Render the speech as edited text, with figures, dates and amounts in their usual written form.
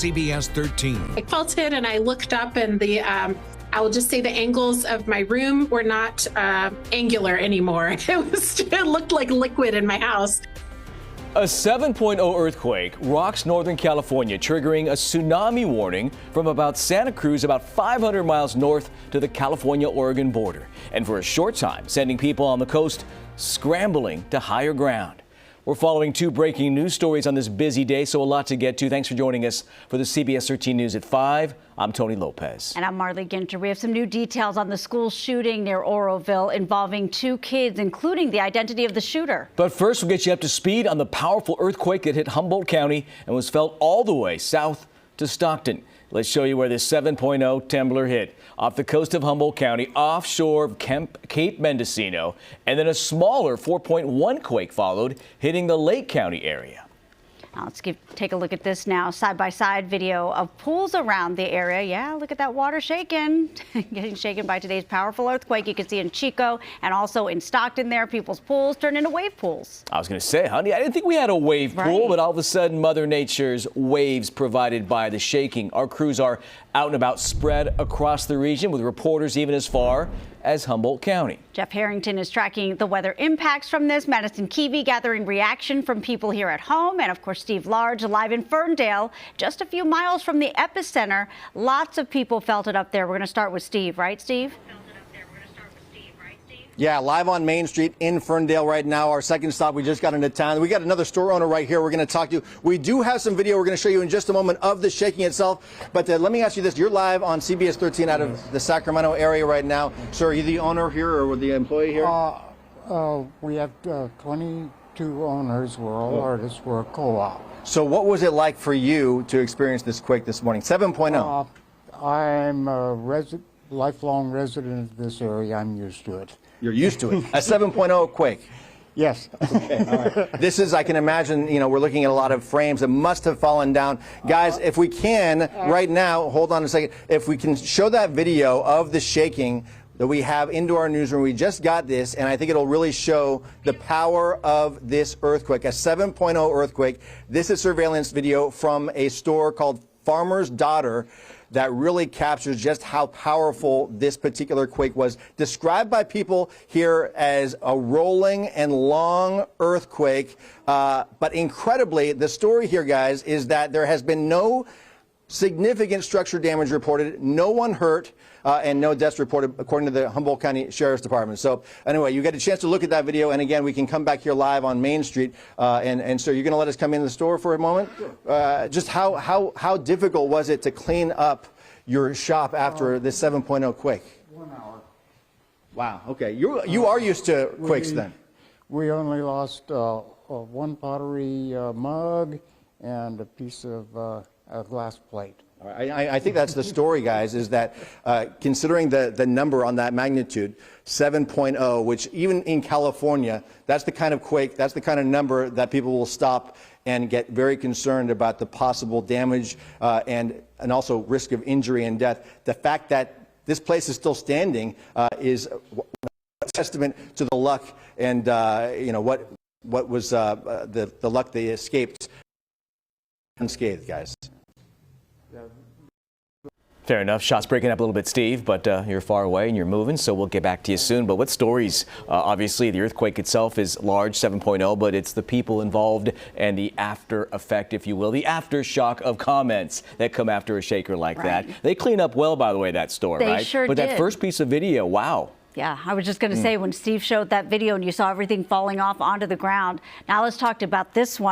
CBS 13. I felt it and I looked up, and I will just say the angles of my room were not angular anymore. It looked like liquid in my house. A 7.0 earthquake rocks Northern California, triggering a tsunami warning from about Santa Cruz, about 500 miles north to the California-Oregon border. And for a short time, sending people on the coast scrambling to higher ground. We're following two breaking news stories on this busy day, so a lot to get to. Thanks for joining us for the CBS 13 News at 5. I'm Tony Lopez. And I'm Marley Ginter. We have some new details on the school shooting near Oroville involving two kids, including the identity of the shooter. But first, we'll get you up to speed on the powerful earthquake that hit Humboldt County and was felt all the way south to Stockton. Let's show you where this 7.0 trembler hit. Off the coast of Humboldt County, offshore of Cape Mendocino, and then a smaller 4.1 quake followed, hitting the Lake County area. Now let's take a look at this now. Side-by-side video of pools around the area. Yeah, look at that water shaking. Getting shaken by today's powerful earthquake. You can see in Chico and also in Stockton there, people's pools turned into wave pools. I was going to say, honey, I didn't think we had a wave pool, but all of a sudden, Mother Nature's waves provided by the shaking. Our crews are out and about, spread across the region, with reporters even as far as Humboldt County. Jeff Harrington is tracking the weather impacts from this. Madison Keevy gathering reaction from people here at home. And of course, Steve Large live in Ferndale, just a few miles from the epicenter. Lots of people felt it up there. We're going to start with Steve, right, Steve? Yeah, live on Main Street in Ferndale right now. Our second stop, we just got into town. We got another store owner right here we're going to talk to. We do have some video we're going to show you in just a moment of the shaking itself. But let me ask you this. You're live on CBS 13 out of the Sacramento area right now. Sir, are you the owner here or the employee here? We have 22 owners. We're all artists. We're a co-op. So what was it like for you to experience this quake this morning? 7.0. I'm a lifelong resident of this area. I'm used to it. You're used to it. A 7.0 quake. Yes. Okay, all right. This is, I can imagine, we're looking at a lot of frames that must have fallen down. Guys, if we can, right now, hold on a second, if we can show that video of the shaking that we have into our newsroom. We just got this, and I think it'll really show the power of this earthquake, a 7.0 earthquake. This is surveillance video from a store called Farmer's Daughter that really captures just how powerful this particular quake was. Described by people here as a rolling and long earthquake. But incredibly, the story here, guys, is that there has been no significant structure damage reported, no one hurt, and no deaths reported, according to the Humboldt County Sheriff's Department. So anyway, you get a chance to look at that video, and again, we can come back here live on Main Street. And so you're going to let us come in the store for a moment? Just how difficult was it to clean up your shop after this 7.0 quake? 1 hour. Wow. Okay. You are used to quakes then. We only lost one pottery mug and a piece of a glass plate. I think that's the story, guys, is that considering the number on that magnitude, 7.0, which even in California, that's the kind of quake, that's the kind of number that people will stop and get very concerned about the possible damage and also risk of injury and death. The fact that this place is still standing is a testament to the luck and what was the luck they escaped unscathed, guys. Fair enough. Shots breaking up a little bit, Steve, but you're far away and you're moving, so we'll get back to you soon. But what stories? Obviously, the earthquake itself is large, 7.0, but it's the people involved and the after effect, if you will, the aftershock of comments that come after a shaker like that. They clean up well, by the way, that store, right? They sure did. But that first piece of video, wow. Yeah, I was just going to say, when Steve showed that video and you saw everything falling off onto the ground. Now let's talk about this one.